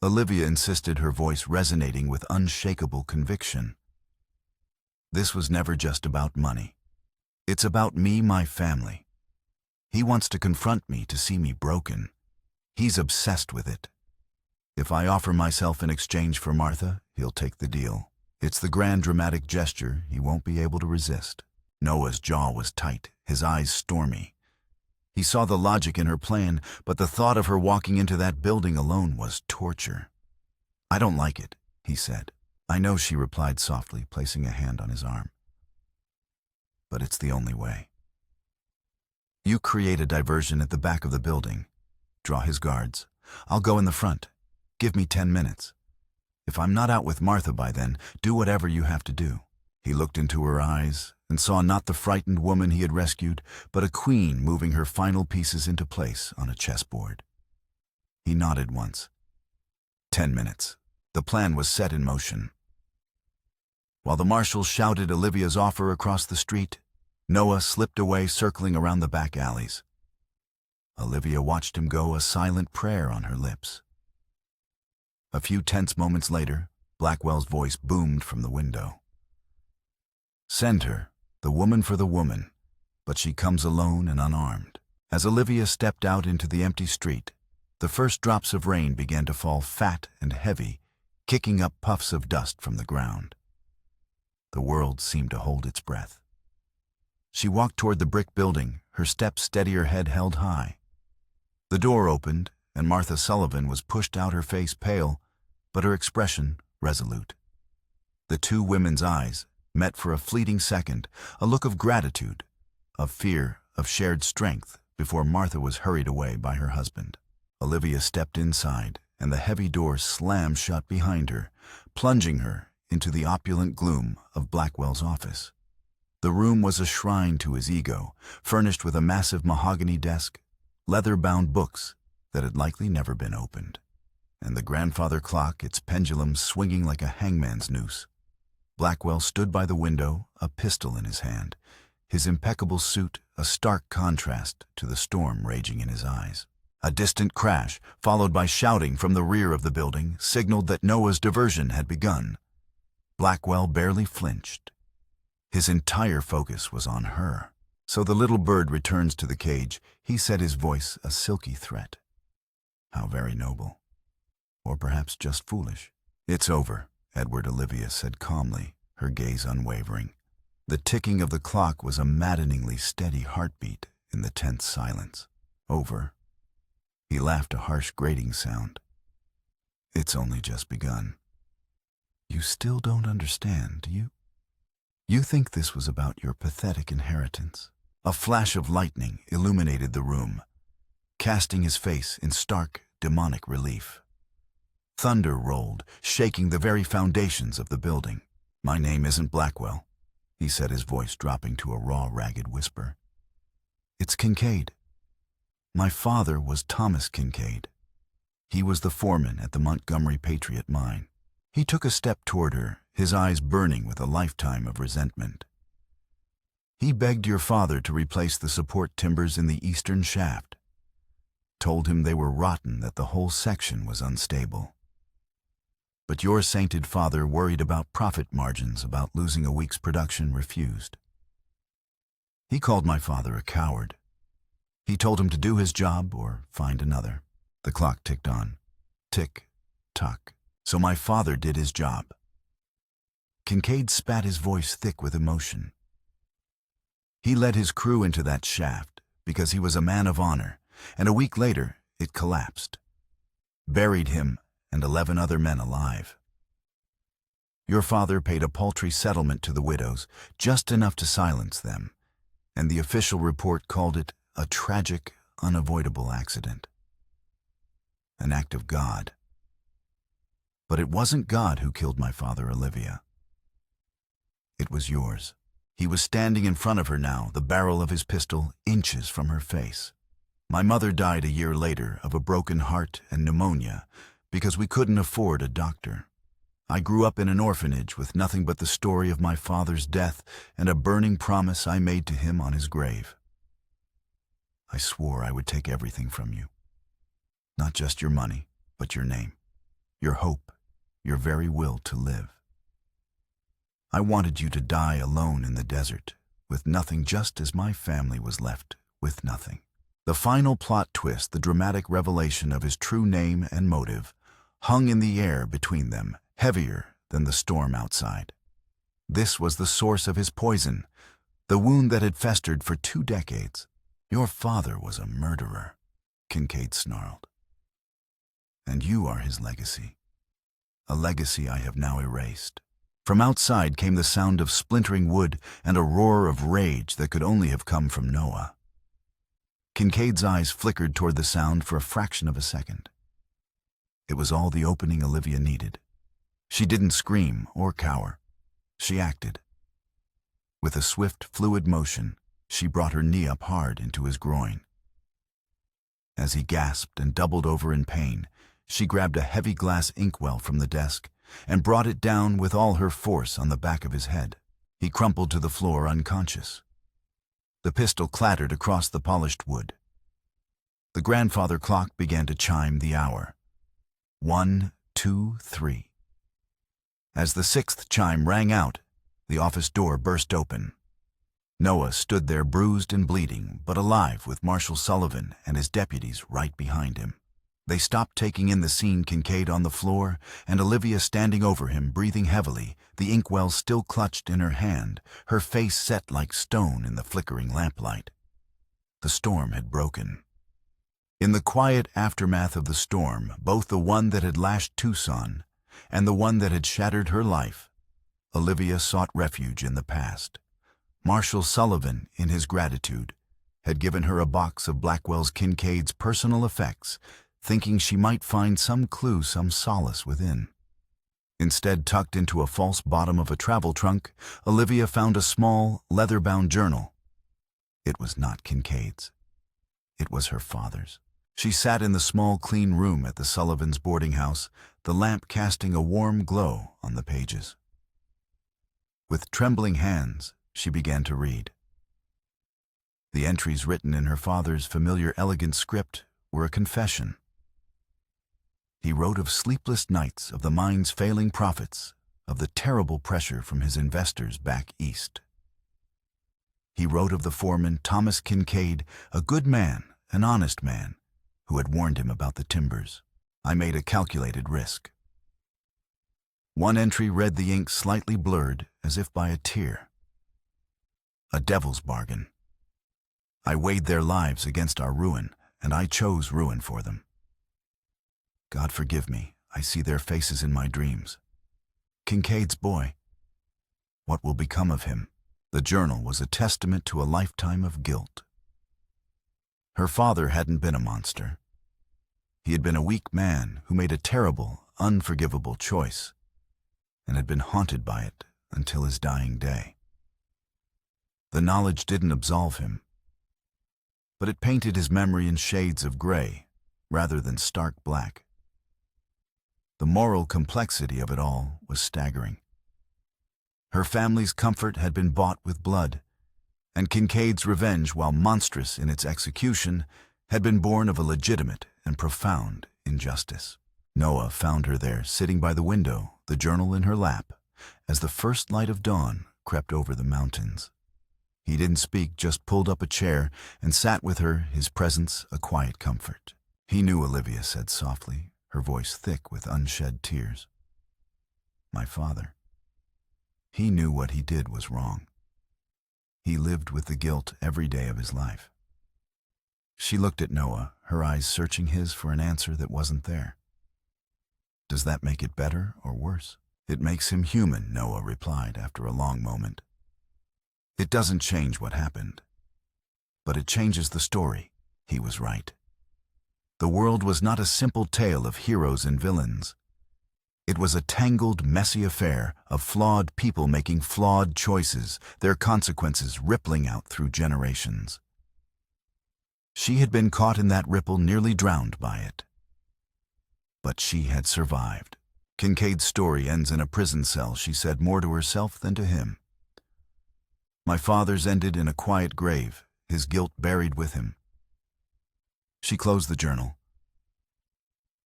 Olivia insisted, her voice resonating with unshakable conviction. This was never just about money. It's about me, my family. He wants to confront me, to see me broken. He's obsessed with it. If I offer myself in exchange for Martha, he'll take the deal. It's the grand dramatic gesture he won't be able to resist. Noah's jaw was tight, his eyes stormy. He saw the logic in her plan, but the thought of her walking into that building alone was torture. I don't like it, he said. I know, she replied softly, placing a hand on his arm. But it's the only way. You create a diversion at the back of the building. Draw his guards. I'll go in the front. Give me 10 minutes. If I'm not out with Martha by then, do whatever you have to do. He looked into her eyes and saw not the frightened woman he had rescued, but a queen moving her final pieces into place on a chessboard. He nodded once. 10 minutes. The plan was set in motion. While the marshal shouted Olivia's offer across the street, Noah slipped away, circling around the back alleys. Olivia watched him go, a silent prayer on her lips. A few tense moments later, Blackwell's voice boomed from the window. Send her, the woman for the woman, but she comes alone and unarmed. As Olivia stepped out into the empty street, the first drops of rain began to fall, fat and heavy, kicking up puffs of dust from the ground. The world seemed to hold its breath. She walked toward the brick building, her steps steady, her head held high. The door opened, and Martha Sullivan was pushed out, her face pale, but her expression resolute. The two women's eyes met for a fleeting second, a look of gratitude, of fear, of shared strength, before Martha was hurried away by her husband. Olivia stepped inside, and the heavy door slammed shut behind her, plunging her into the opulent gloom of Blackwell's office. The room was a shrine to his ego, furnished with a massive mahogany desk, leather-bound books that had likely never been opened, and the grandfather clock, its pendulum swinging like a hangman's noose. Blackwell stood by the window, a pistol in his hand, his impeccable suit a stark contrast to the storm raging in his eyes. A distant crash, followed by shouting from the rear of the building, signaled that Noah's diversion had begun. Blackwell barely flinched. His entire focus was on her. So the little bird returns to the cage, he said, his voice a silky threat. How very noble. Or perhaps just foolish. It's over, Edward, Olivia said calmly, her gaze unwavering. The ticking of the clock was a maddeningly steady heartbeat in the tense silence. Over. He laughed, a harsh grating sound. It's only just begun. You still don't understand, do you? You think this was about your pathetic inheritance. A flash of lightning illuminated the room, casting his face in stark, demonic relief. Thunder rolled, shaking the very foundations of the building. My name isn't Blackwell, he said, his voice dropping to a raw, ragged whisper. It's Kincaid. My father was Thomas Kincaid. He was the foreman at the Montgomery Patriot mine. He took a step toward her, his eyes burning with a lifetime of resentment. He begged your father to replace the support timbers in the eastern shaft. Told him they were rotten, that the whole section was unstable. But your sainted father, worried about profit margins, about losing a week's production, refused. He called my father a coward. He told him to do his job or find another. The clock ticked on. Tick, tock. So my father did his job. Kincaid spat, his voice thick with emotion. He led his crew into that shaft because he was a man of honor, and a week later, It collapsed, buried him and 11 other men alive. Your father paid a paltry settlement to the widows, just enough to silence them, and the official report called it a tragic, unavoidable accident. An act of God. But it wasn't God who killed my father, Olivia. It was yours. He was standing in front of her now, the barrel of his pistol inches from her face. My mother died a year later of a broken heart and pneumonia because we couldn't afford a doctor. I grew up in an orphanage with nothing but the story of my father's death and a burning promise I made to him on his grave. I swore I would take everything from you. Not just your money, but your name, your hope, your very will to live. I wanted you to die alone in the desert, with nothing, just as my family was left with nothing. The final plot twist, the dramatic revelation of his true name and motive, hung in the air between them, heavier than the storm outside. This was the source of his poison, the wound that had festered for 2 decades. Your father was a murderer, Kincaid snarled. And you are his legacy, a legacy I have now erased. From outside came the sound of splintering wood and a roar of rage that could only have come from Noah. Kincaid's eyes flickered toward the sound for a fraction of a second. It was all the opening Olivia needed. She didn't scream or cower. She acted. With a swift, fluid motion, she brought her knee up hard into his groin. As he gasped and doubled over in pain, she grabbed a heavy glass inkwell from the desk and brought it down with all her force on the back of his head. He crumpled to the floor unconscious. The pistol clattered across the polished wood. The grandfather clock began to chime the hour. 1, 2, 3. As the 6th chime rang out, the office door burst open. Noah stood there bruised and bleeding, but alive, with Marshal Sullivan and his deputies right behind him. They stopped, taking in the scene, Kincaid on the floor and Olivia standing over him, breathing heavily, the inkwell still clutched in her hand, her face set like stone in the flickering lamplight. The storm had broken. In the quiet aftermath of the storm, both the one that had lashed Tucson and the one that had shattered her life, Olivia sought refuge in the past. Marshal Sullivan, in his gratitude, had given her a box of Blackwell's Kincaid's personal effects, thinking she might find some clue, some solace within. Instead, tucked into a false bottom of a travel trunk, Olivia found a small, leather-bound journal. It was not Kincaid's. It was her father's. She sat in the small, clean room at the Sullivans' boarding house, the lamp casting a warm glow on the pages. With trembling hands, she began to read. The entries written in her father's familiar, elegant script were a confession. He wrote of sleepless nights, of the mine's failing profits, of the terrible pressure from his investors back east. He wrote of the foreman, Thomas Kincaid, a good man, an honest man, who had warned him about the timbers. I made a calculated risk. One entry read, the ink slightly blurred, as if by a tear. A devil's bargain. I weighed their lives against our ruin, and I chose ruin for them. God forgive me, I see their faces in my dreams. Kincaid's boy. What will become of him? The journal was a testament to a lifetime of guilt. Her father hadn't been a monster. He had been a weak man who made a terrible, unforgivable choice, and had been haunted by it until his dying day. The knowledge didn't absolve him, but it painted his memory in shades of gray rather than stark black. The moral complexity of it all was staggering. Her family's comfort had been bought with blood, and Kincaid's revenge, while monstrous in its execution, had been born of a legitimate and profound injustice. Noah found her there, sitting by the window, the journal in her lap, as the first light of dawn crept over the mountains. He didn't speak, just pulled up a chair and sat with her, his presence a quiet comfort. He knew, Olivia said softly, her voice thick with unshed tears. My father. He knew what he did was wrong. He lived with the guilt every day of his life. She looked at Noah, her eyes searching his for an answer that wasn't there. Does that make it better or worse? It makes him human, Noah replied after a long moment. It doesn't change what happened, but it changes the story. He was right. The world was not a simple tale of heroes and villains. It was a tangled, messy affair of flawed people making flawed choices, their consequences rippling out through generations. She had been caught in that ripple, nearly drowned by it. But she had survived. Kincaid's story ends in a prison cell, she said, more to herself than to him. My father's ended in a quiet grave, his guilt buried with him. She closed the journal.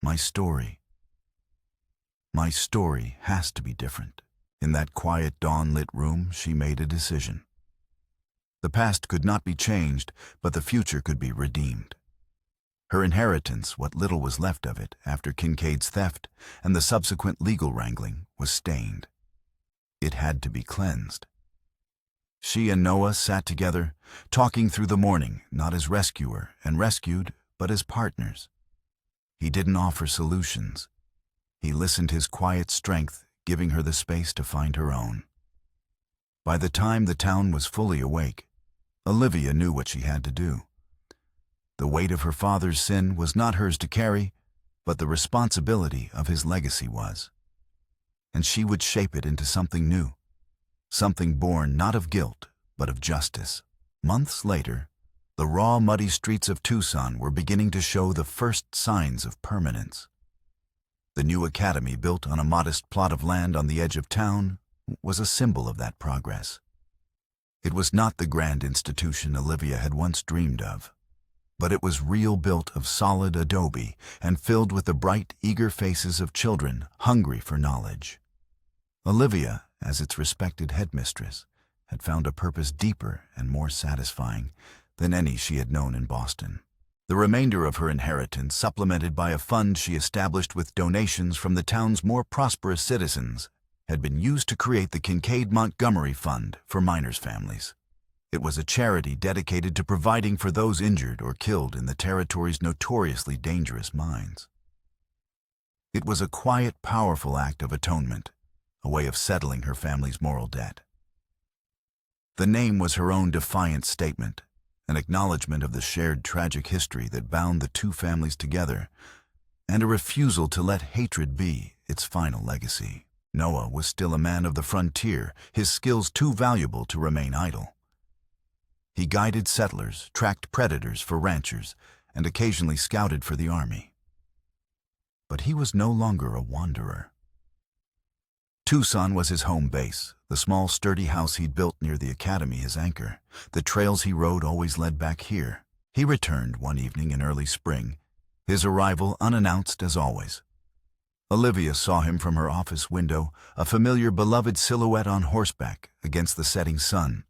My story has to be different. In that quiet, dawn-lit room, she made a decision. The past could not be changed, but the future could be redeemed. Her inheritance, what little was left of it after Kincaid's theft and the subsequent legal wrangling, was stained. It had to be cleansed. She and Noah sat together, talking through the morning, not as rescuer and rescued, but as partners. He didn't offer solutions. He listened, his quiet strength giving her the space to find her own. By the time the town was fully awake, Olivia knew what she had to do. The weight of her father's sin was not hers to carry, but the responsibility of his legacy was. And she would shape it into something new, something born not of guilt, but of justice. Months later, the raw, muddy streets of Tucson were beginning to show the first signs of permanence. The new academy, built on a modest plot of land on the edge of town, was a symbol of that progress. It was not the grand institution Olivia had once dreamed of, but it was real, built of solid adobe and filled with the bright, eager faces of children hungry for knowledge. Olivia, as its respected headmistress, had found a purpose deeper and more satisfying than any she had known in Boston. The remainder of her inheritance, supplemented by a fund she established with donations from the town's more prosperous citizens, had been used to create the Kincaid Montgomery Fund for miners' families. It was a charity dedicated to providing for those injured or killed in the territory's notoriously dangerous mines. It was a quiet, powerful act of atonement, a way of settling her family's moral debt. The name was her own defiant statement, an acknowledgement of the shared tragic history that bound the two families together, and a refusal to let hatred be its final legacy. Noah was still a man of the frontier, his skills too valuable to remain idle. He guided settlers, tracked predators for ranchers, and occasionally scouted for the army. But he was no longer a wanderer. Tucson was his home base, the small, sturdy house he'd built near the academy his anchor. The trails he rode always led back here. He returned one evening in early spring, his arrival unannounced as always. Olivia saw him from her office window, a familiar, beloved silhouette on horseback against the setting sun.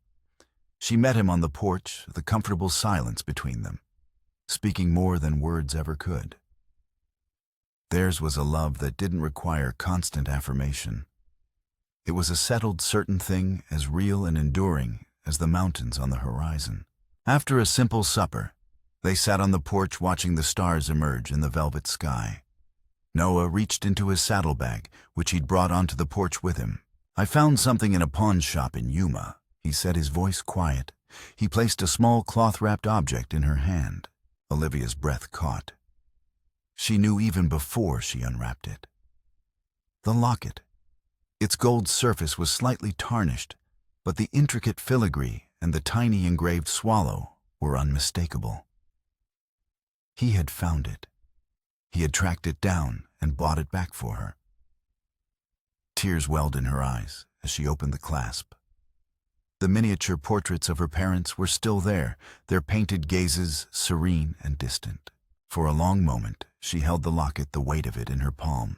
She met him on the porch, the comfortable silence between them, speaking more than words ever could. Theirs was a love that didn't require constant affirmation. It was a settled, certain thing, as real and enduring as the mountains on the horizon. After a simple supper, they sat on the porch watching the stars emerge in the velvet sky. Noah reached into his saddlebag, which he'd brought onto the porch with him. I found something in a pawn shop in Yuma, he said, his voice quiet. He placed a small cloth-wrapped object in her hand. Olivia's breath caught. She knew even before she unwrapped it. The locket. Its gold surface was slightly tarnished, but the intricate filigree and the tiny engraved swallow were unmistakable. He had found it. He had tracked it down and bought it back for her. Tears welled in her eyes as she opened the clasp. The miniature portraits of her parents were still there, their painted gazes serene and distant. For a long moment, she held the locket, the weight of it in her palm,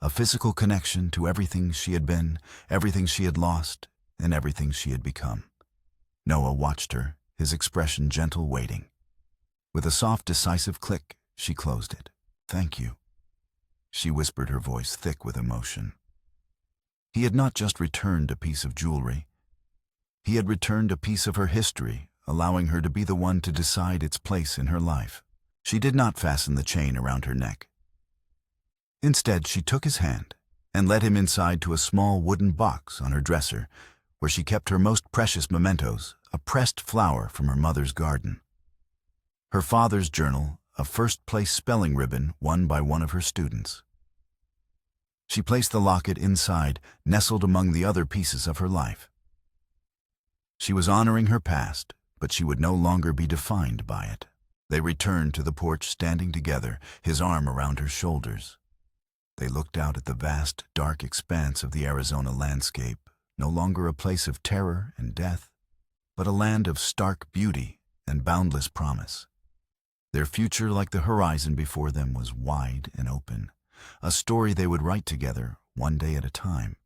a physical connection to everything she had been, everything she had lost, and everything she had become. Noah watched her, his expression gentle, waiting. With a soft, decisive click, she closed it. Thank you, she whispered, her voice thick with emotion. He had not just returned a piece of jewelry. He had returned a piece of her history, allowing her to be the one to decide its place in her life. She did not fasten the chain around her neck. Instead, she took his hand and led him inside to a small wooden box on her dresser, where she kept her most precious mementos, a pressed flower from her mother's garden, her father's journal, a first-place spelling ribbon won by one of her students. She placed the locket inside, nestled among the other pieces of her life. She was honoring her past, but she would no longer be defined by it. They returned to the porch standing together, his arm around her shoulders. They looked out at the vast, dark expanse of the Arizona landscape, no longer a place of terror and death, but a land of stark beauty and boundless promise. Their future, like the horizon before them, was wide and open, a story they would write together, one day at a time.